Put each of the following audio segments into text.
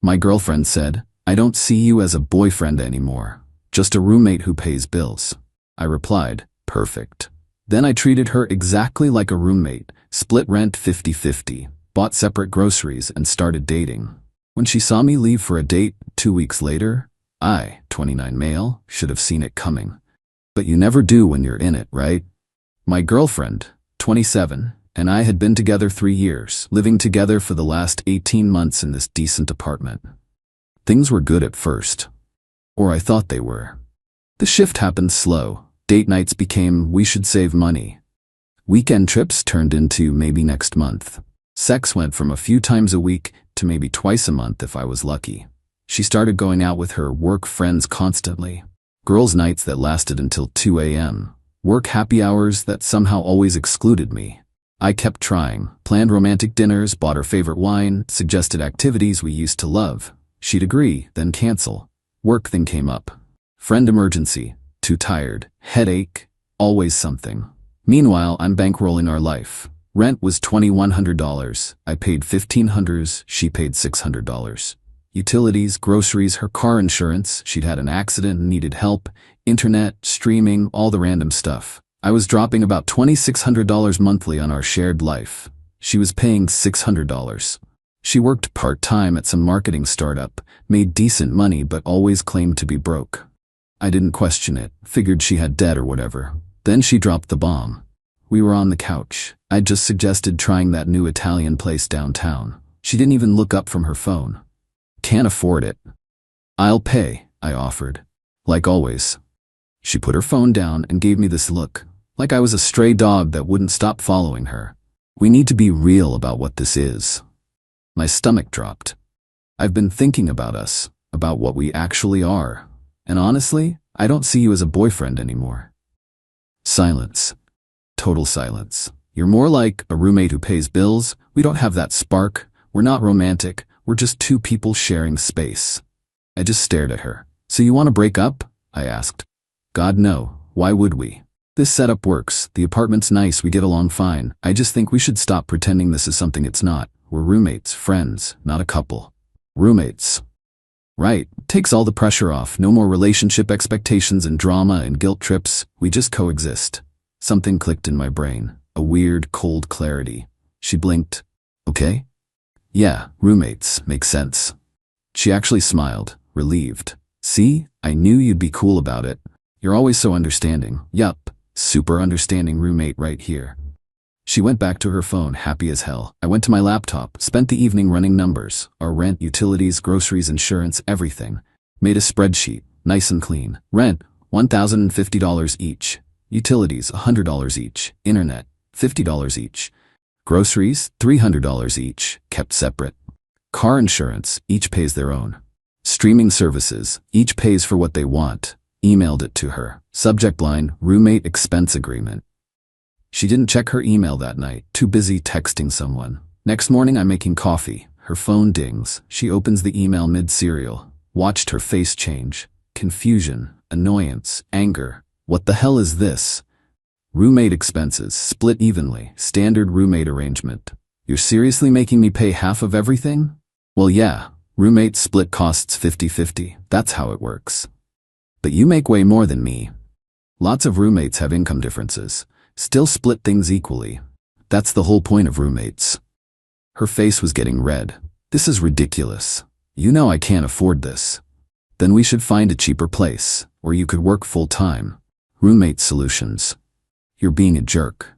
My girlfriend said, "I don't see you as a boyfriend anymore. Just a roommate who pays bills." I replied, "Perfect." Then I treated her exactly like a roommate, split rent 50-50, bought separate groceries, and started dating. When she saw me leave for a date 2 weeks later, I, 29 male, should have seen it coming. But you never do when you're in it, right? My girlfriend, 27, and I had been together 3 years, living together for the last 18 months in this decent apartment. Things were good at first. Or I thought they were. The shift happened slow. Date nights became, we should save money. Weekend trips turned into maybe next month. Sex went from a few times a week to maybe twice a month if I was lucky. She started going out with her work friends constantly. Girls' nights that lasted until 2 a.m. Work happy hours that somehow always excluded me. I kept trying, planned romantic dinners, bought her favorite wine, suggested activities we used to love. She'd agree, then cancel. Work thing came up. Friend emergency, too tired, headache, always something. Meanwhile, I'm bankrolling our life. Rent was $2,100. I paid $1,500, she paid $600. Utilities, groceries, her car insurance, she'd had an accident and needed help, internet, streaming, all the random stuff. I was dropping about $2,600 monthly on our shared life. She was paying $600. She worked part-time at some marketing startup, made decent money but always claimed to be broke. I didn't question it, figured she had debt or whatever. Then she dropped the bomb. We were on the couch. I'd just suggested trying that new Italian place downtown. She didn't even look up from her phone. "Can't afford it." "I'll pay," I offered. Like always. She put her phone down and gave me this look, like I was a stray dog that wouldn't stop following her. We need to be real about what this is. My stomach dropped. I've been thinking about us, about what we actually are. And honestly, I don't see you as a boyfriend anymore. Silence. Total silence. You're more like a roommate who pays bills. We don't have that spark. We're not romantic. We're just two people sharing space. I just stared at her. "So you want to break up?" I asked. "God, no. Why would we? This setup works. The apartment's nice. We get along fine. I just think we should stop pretending this is something it's not. We're roommates, friends, not a couple." Roommates. Right. Takes all the pressure off. No more relationship expectations and drama and guilt trips. We just coexist. Something clicked in my brain. A weird, cold clarity. She blinked. "Okay?" "Yeah, roommates. Makes sense." She actually smiled, relieved. "See? I knew you'd be cool about it. You're always so understanding." "Yup. Super understanding roommate right here." She went back to her phone, happy as hell. I went to my laptop, spent the evening running numbers. Our rent, utilities, groceries, insurance, everything. Made a spreadsheet, nice and clean. Rent, $1,050 each. Utilities, $100 each. Internet, $50 each. Groceries, $300 each, kept separate. Car insurance, each pays their own. Streaming services, each pays for what they want. Emailed it to her. Subject line, roommate expense agreement. She didn't check her email that night, too busy texting someone. Next morning I'm making coffee. Her phone dings. She opens the email mid-cereal. Watched her face change. Confusion, annoyance, anger. What the hell is this? Roommate expenses, split evenly, standard roommate arrangement. You're seriously making me pay half of everything? Well, yeah, roommate split costs 50-50. That's how it works. But you make way more than me. Lots of roommates have income differences. Still split things equally. That's the whole point of roommates. Her face was getting red. This is ridiculous. You know I can't afford this. Then we should find a cheaper place, or you could work full-time. Roommate solutions. You're being a jerk.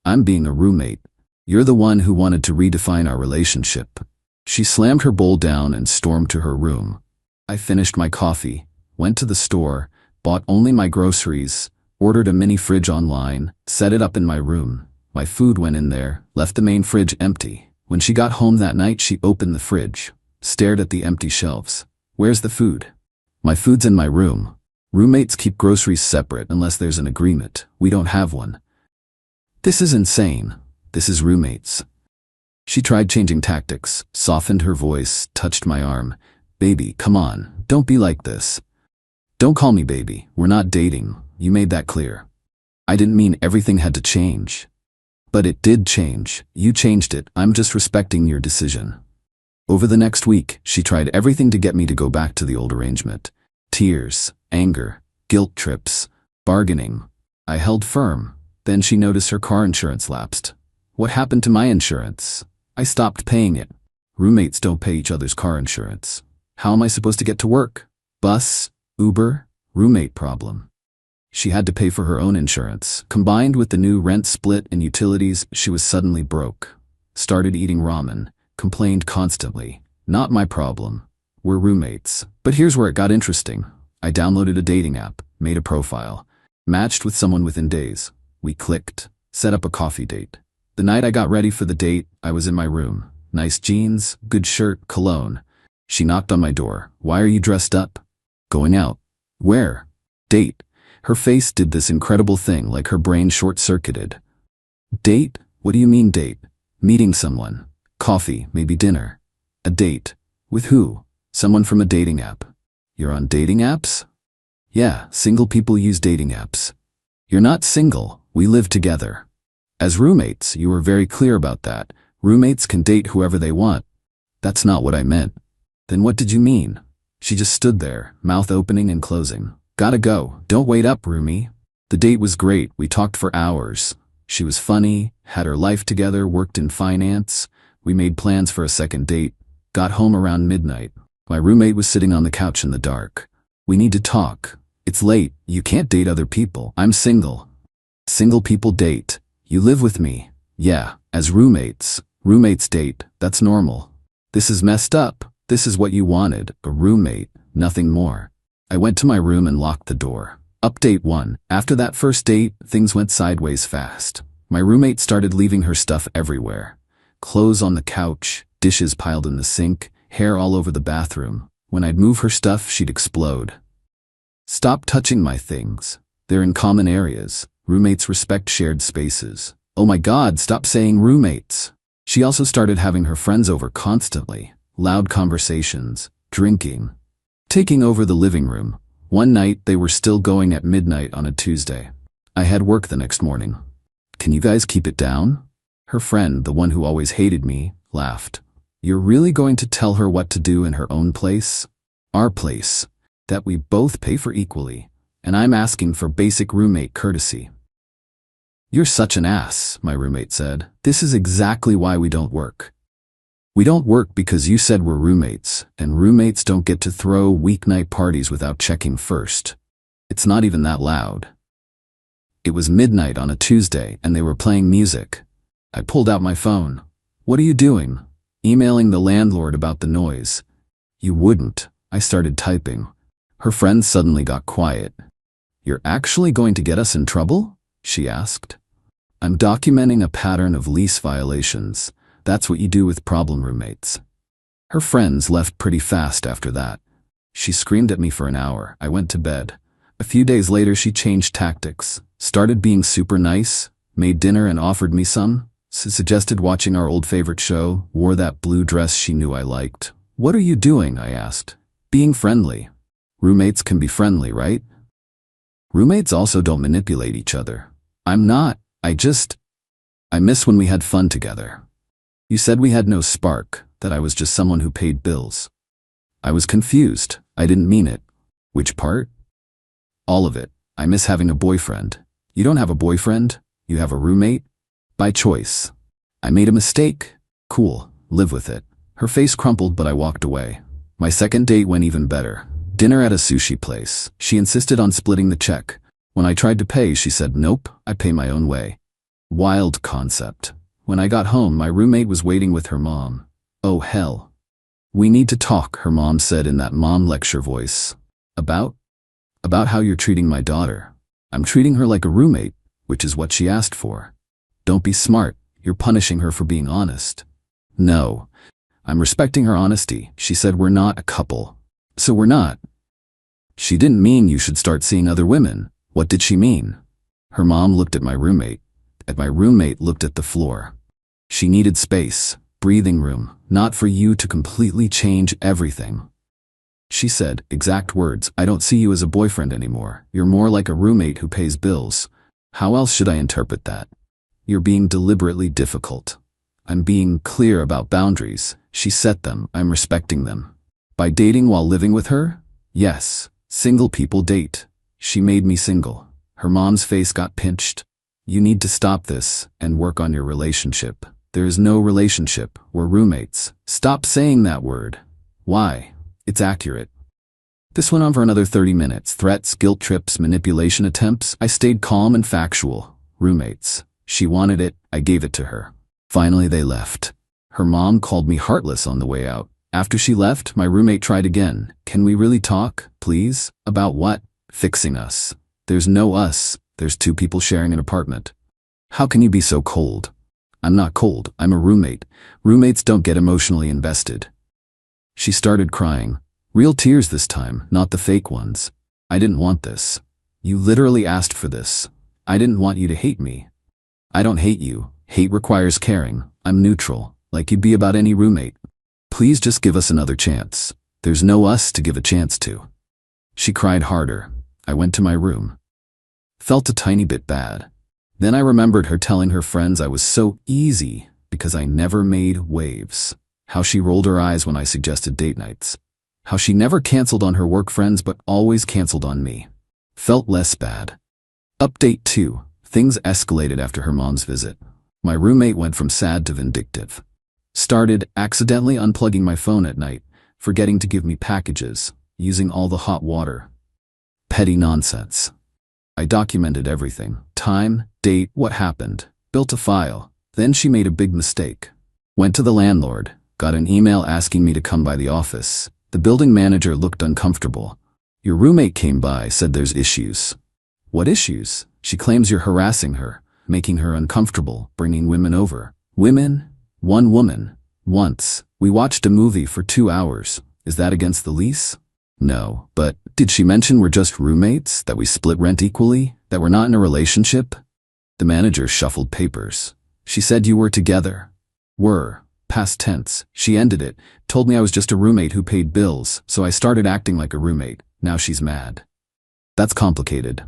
I'm being a roommate. You're the one who wanted to redefine our relationship. She slammed her bowl down and stormed to her room. I finished my coffee, went to the store, bought only my groceries, ordered a mini fridge online, set it up in my room. My food went in there, left the main fridge empty. When she got home that night, she opened the fridge, stared at the empty shelves. "Where's the food?" "My food's in my room." Roommates keep groceries separate unless there's an agreement. We don't have one. This is insane. This is roommates. She tried changing tactics, softened her voice, touched my arm. "Baby, come on, don't be like this." "Don't call me baby. We're not dating. You made that clear." I didn't mean everything had to change. But it did change. You changed it. I'm just respecting your decision. Over the next week, she tried everything to get me to go back to the old arrangement. Tears, anger, guilt trips, bargaining. I held firm. Then she noticed her car insurance lapsed. What happened to my insurance? I stopped paying it. Roommates don't pay each other's car insurance. How am I supposed to get to work? Bus, Uber, roommate problem. She had to pay for her own insurance. Combined with the new rent split and utilities, she was suddenly broke. Started eating ramen. Complained constantly. Not my problem. We're roommates. But here's where it got interesting. I downloaded a dating app, made a profile, matched with someone within days. We clicked, set up a coffee date. The night I got ready for the date, I was in my room. Nice jeans, good shirt, cologne. She knocked on my door. Why are you dressed up? Going out. Where? Date. Her face did this incredible thing, like her brain short-circuited. Date? What do you mean date? Meeting someone. Coffee, maybe dinner. A date. With who? Someone from a dating app. You're on dating apps? Yeah, single people use dating apps. You're not single, we live together. As roommates, you were very clear about that. Roommates can date whoever they want. That's not what I meant. Then what did you mean? She just stood there, mouth opening and closing. Gotta go, don't wait up, roomie. The date was great, we talked for hours. She was funny, had her life together, worked in finance. We made plans for a second date. Got home around midnight. My roommate was sitting on the couch in the dark. We need to talk. It's late, you can't date other people. I'm single. Single people date. You live with me. Yeah, as roommates. Roommates date, that's normal. This is messed up. This is what you wanted, a roommate, nothing more. I went to my room and locked the door. Update 1. After that first date, things went sideways fast. My roommate started leaving her stuff everywhere. Clothes on the couch, dishes piled in the sink, hair all over the bathroom. When I'd move her stuff, she'd explode. Stop touching my things. They're in common areas. Roommates respect shared spaces. Oh my God, stop saying roommates. She also started having her friends over constantly. Loud conversations, drinking, taking over the living room. One night, they were still going at midnight on a Tuesday. I had work the next morning. Can you guys keep it down? Her friend, the one who always hated me, laughed. You're really going to tell her what to do in her own place? Our place. That we both pay for equally. And I'm asking for basic roommate courtesy. You're such an ass, my roommate said. This is exactly why we don't work. We don't work because you said we're roommates, and roommates don't get to throw weeknight parties without checking first. It's not even that loud. It was midnight on a Tuesday, and they were playing music. I pulled out my phone. What are you doing? Emailing the landlord about the noise. You wouldn't. I started typing. Her friends suddenly got quiet. You're actually going to get us in trouble? She asked. I'm documenting a pattern of lease violations. That's what you do with problem roommates. Her friends left pretty fast after that. She screamed at me for an hour. I went to bed. A few days later, she changed tactics, started being super nice, made dinner and offered me some, suggested watching our old favorite show, wore that blue dress she knew I liked. What are you doing? I asked. Being friendly. Roommates can be friendly, right? Roommates also don't manipulate each other. I'm not. I miss when we had fun together. You said we had no spark, that I was just someone who paid bills. I was confused. I didn't mean it. Which part? All of it. I miss having a boyfriend. You don't have a boyfriend? You have a roommate? By choice. I made a mistake. Cool. Live with it. Her face crumpled, but I walked away. My second date went even better. Dinner at a sushi place. She insisted on splitting the check. When I tried to pay, she said, nope, I pay my own way. Wild concept. When I got home, my roommate was waiting with her mom. Oh hell. We need to talk, her mom said in that mom lecture voice. About how you're treating my daughter. I'm treating her like a roommate, which is what she asked for. Don't be smart, you're punishing her for being honest. No. I'm respecting her honesty. She said we're not a couple. So we're not. She didn't mean you should start seeing other women. What did she mean? Her mom looked at my roommate. My roommate looked at the floor. She needed space, breathing room, not for you to completely change everything. She said, exact words, I don't see you as a boyfriend anymore. You're more like a roommate who pays bills. How else should I interpret that? You're being deliberately difficult. I'm being clear about boundaries. She set them, I'm respecting them. By dating while living with her? Yes, single people date. She made me single. Her mom's face got pinched. You need to stop this and work on your relationship. There is no relationship, we're roommates. Stop saying that word. Why? It's accurate. This went on for another 30 minutes. Threats, guilt trips, manipulation attempts. I stayed calm and factual. Roommates. She wanted it, I gave it to her. Finally they left. Her mom called me heartless on the way out. After she left, my roommate tried again. Can we really talk, please? About what? Fixing us. There's no us. There's two people sharing an apartment. How can you be so cold? I'm not cold, I'm a roommate. Roommates don't get emotionally invested. She started crying. Real tears this time, not the fake ones. I didn't want this. You literally asked for this. I didn't want you to hate me. I don't hate you. Hate requires caring. I'm neutral, like you'd be about any roommate. Please just give us another chance. There's no us to give a chance to. She cried harder. I went to my room. Felt a tiny bit bad. Then I remembered her telling her friends I was so easy because I never made waves. How she rolled her eyes when I suggested date nights. How she never canceled on her work friends but always canceled on me. Felt less bad. Update 2. Things escalated after her mom's visit. My roommate went from sad to vindictive. Started accidentally unplugging my phone at night, forgetting to give me packages, using all the hot water. Petty nonsense. I documented everything. Time, date, what happened. Built a file. Then she made a big mistake. Went to the landlord. Got an email asking me to come by the office. The building manager looked uncomfortable. Your roommate came by, said there's issues. What issues? She claims you're harassing her, making her uncomfortable, bringing women over. Women? One woman. Once. We watched a movie for 2 hours. Is that against the lease? No, but did she mention we're just roommates? That we split rent equally? That we're not in a relationship? The manager shuffled papers. She said you were together. Were. Past tense. She ended it. Told me I was just a roommate who paid bills, so I started acting like a roommate. Now she's mad. That's complicated.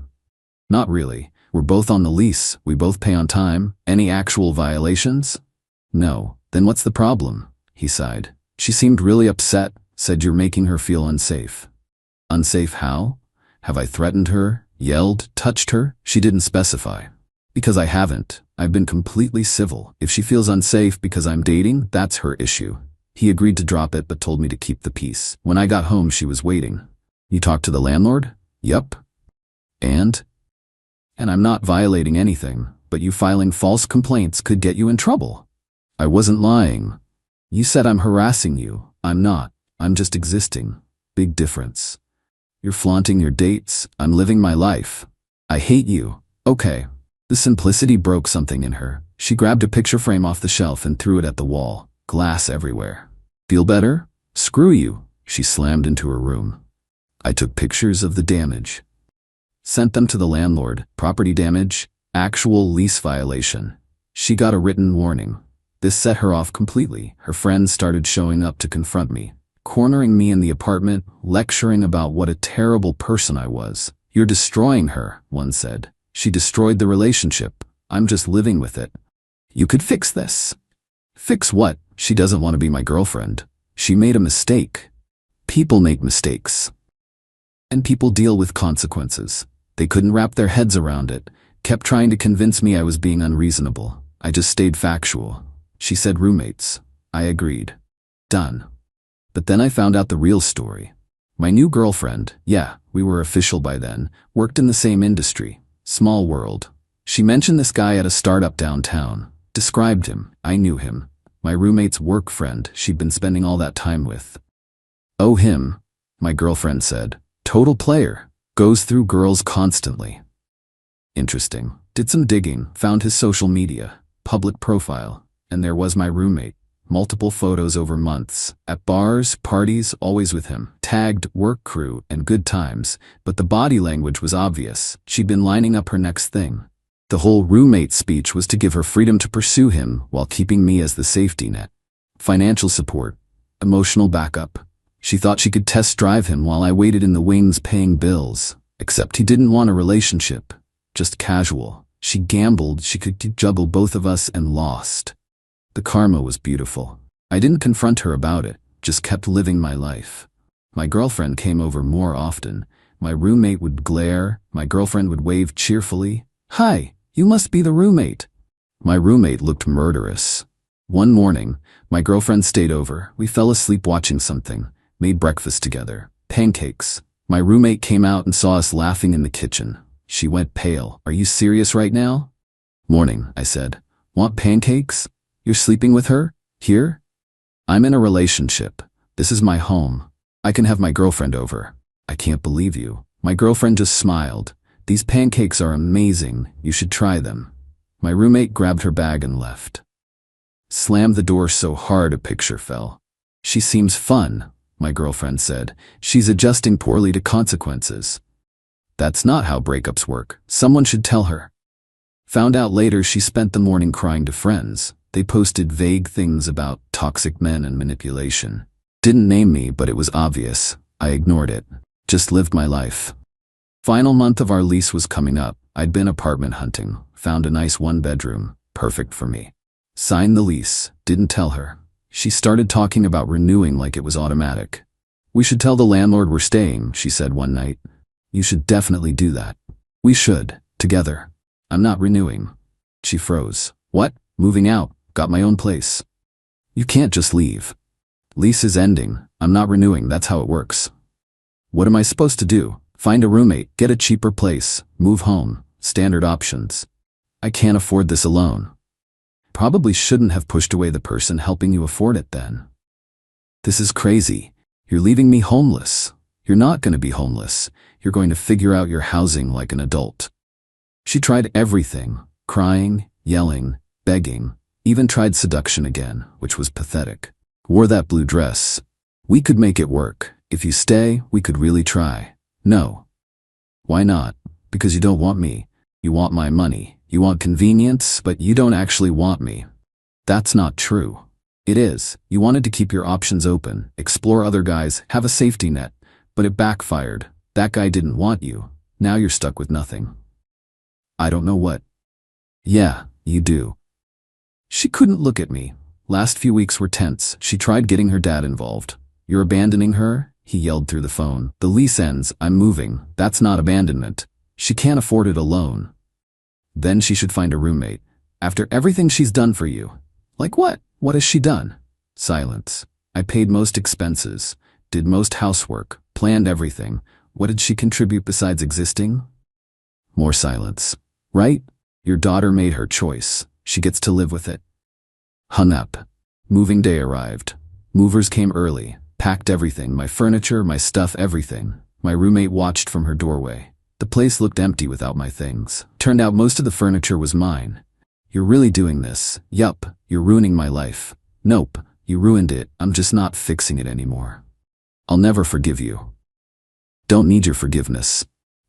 Not really. We're both on the lease. We both pay on time. Any actual violations? No. Then what's the problem? He sighed. She seemed really upset. Said you're making her feel unsafe. Unsafe how? Have I threatened her? Yelled? Touched her? She didn't specify. Because I haven't. I've been completely civil. If she feels unsafe because I'm dating, that's her issue. He agreed to drop it but told me to keep the peace. When I got home, she was waiting. You talked to the landlord? Yup. And I'm not violating anything, but you filing false complaints could get you in trouble. I wasn't lying. You said I'm harassing you. I'm not. I'm just existing. Big difference. You're flaunting your dates. I'm living my life. I hate you. Okay. The simplicity broke something in her. She grabbed a picture frame off the shelf and threw it at the wall. Glass everywhere. Feel better? Screw you. She slammed into her room. I took pictures of the damage. Sent them to the landlord. Property damage. Actual lease violation. She got a written warning. This set her off completely. Her friends started showing up to confront me, cornering me in the apartment, lecturing about what a terrible person I was. You're destroying her, one said. She destroyed the relationship. I'm just living with it. You could fix this. Fix what? She doesn't want to be my girlfriend. She made a mistake. People make mistakes. And people deal with consequences. They couldn't wrap their heads around it. Kept trying to convince me I was being unreasonable. I just stayed factual. She said roommates. I agreed. Done. But then I found out the real story. My new girlfriend, yeah, we were official by then, worked in the same industry. Small world. She mentioned this guy at a startup downtown. Described him. I knew him. My roommate's work friend she'd been spending all that time with. Oh, him, my girlfriend said. Total player. Goes through girls constantly. Interesting. Did some digging, found his social media, public profile, and there was my roommate. Multiple photos over months. At bars, parties, always with him. Tagged work crew and good times, but the body language was obvious. She'd been lining up her next thing. The whole roommate speech was to give her freedom to pursue him while keeping me as the safety net. Financial support. Emotional backup. She thought she could test drive him while I waited in the wings paying bills. Except he didn't want a relationship. Just casual. She gambled she could juggle both of us and lost. The karma was beautiful. I didn't confront her about it, just kept living my life. My girlfriend came over more often. My roommate would glare, my girlfriend would wave cheerfully. "Hi, you must be the roommate." My roommate looked murderous. One morning, my girlfriend stayed over. We fell asleep watching something, made breakfast together, pancakes. My roommate came out and saw us laughing in the kitchen. She went pale. "Are you serious right now?" "Morning," I said. "Want pancakes? You're sleeping with her? Here?" "I'm in a relationship. This is my home. I can have my girlfriend over." "I can't believe you." My girlfriend just smiled. "These pancakes are amazing. You should try them." My roommate grabbed her bag and left. Slammed the door so hard a picture fell. "She seems fun," my girlfriend said. "She's adjusting poorly to consequences." That's not how breakups work. Someone should tell her. Found out later she spent the morning crying to friends. They posted vague things about toxic men and manipulation. Didn't name me, but it was obvious. I ignored it. Just lived my life. Final month of our lease was coming up. I'd been apartment hunting. Found a nice one-bedroom. Perfect for me. Signed the lease. Didn't tell her. She started talking about renewing like it was automatic. "We should tell the landlord we're staying," she said one night. "You should definitely do that." "We should. Together." "I'm not renewing." She froze. "What? Moving out. Got my own place." "You can't just leave." "Lease is ending. I'm not renewing. That's how it works." "What am I supposed to do? Find a roommate, get a cheaper place, move home, standard options." "I can't afford this alone." "Probably shouldn't have pushed away the person helping you afford it then." "This is crazy. You're leaving me homeless." "You're not going to be homeless. You're going to figure out your housing like an adult." She tried everything, crying, yelling, begging, even tried seduction again, which was pathetic. Wore that blue dress. "We could make it work. If you stay, we could really try." "No." "Why not?" "Because you don't want me. You want my money. You want convenience, but you don't actually want me." "That's not true." "It is. You wanted to keep your options open, explore other guys, have a safety net, but it backfired. That guy didn't want you. Now you're stuck with nothing." "I don't know what." "Yeah, you do." She couldn't look at me. Last few weeks were tense. She tried getting her dad involved. "You're abandoning her?" he yelled through the phone. "The lease ends. I'm moving. That's not abandonment. She can't afford it alone." "Then she should find a roommate. After everything she's done for you." "Like what? What has she done?" Silence. "I paid most expenses, did most housework, planned everything. What did she contribute besides existing?" More silence. "Right? Your daughter made her choice. She gets to live with it." Hung up. Moving day arrived. Movers came early, packed everything, my furniture, my stuff, everything. My roommate watched from her doorway. The place looked empty without my things. Turned out most of the furniture was mine. "You're really doing this?" "Yup. You're ruining my life." "Nope. You ruined it. I'm just not fixing it anymore." "I'll never forgive you." "Don't need your forgiveness."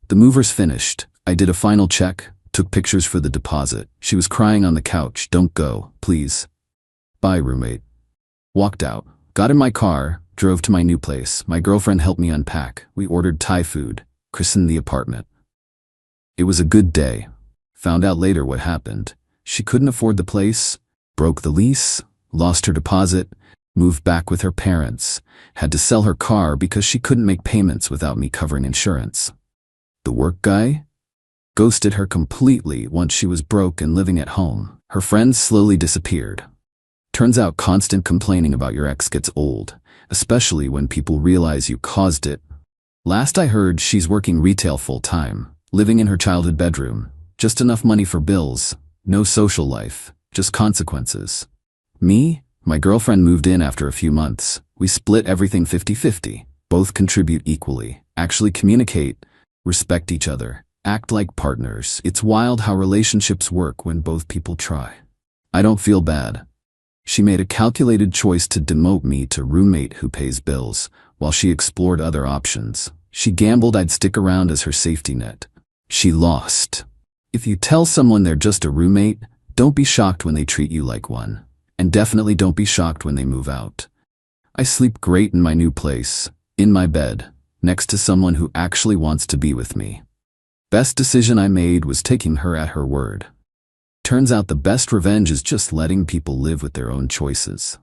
The movers finished. I did a final check, took pictures for the deposit. She was crying on the couch. "Don't go, please." "Bye, roommate." Walked out. Got in my car, drove to my new place. My girlfriend helped me unpack. We ordered Thai food, christened the apartment. It was a good day. Found out later what happened. She couldn't afford the place, broke the lease, lost her deposit, moved back with her parents, had to sell her car because she couldn't make payments without me covering insurance. The work guy ghosted her completely once she was broke and living at home. Her friends slowly disappeared. Turns out constant complaining about your ex gets old, especially when people realize you caused it. Last I heard, she's working retail full-time, living in her childhood bedroom, just enough money for bills, no social life, just consequences. Me? My girlfriend moved in after a few months. We split everything 50-50. Both contribute equally, actually communicate, respect each other, act like partners. It's wild how relationships work when both people try. I don't feel bad. She made a calculated choice to demote me to roommate who pays bills, while she explored other options. She gambled I'd stick around as her safety net. She lost. If you tell someone they're just a roommate, don't be shocked when they treat you like one. And definitely don't be shocked when they move out. I sleep great in my new place, in my bed, next to someone who actually wants to be with me. Best decision I made was taking her at her word. Turns out the best revenge is just letting people live with their own choices.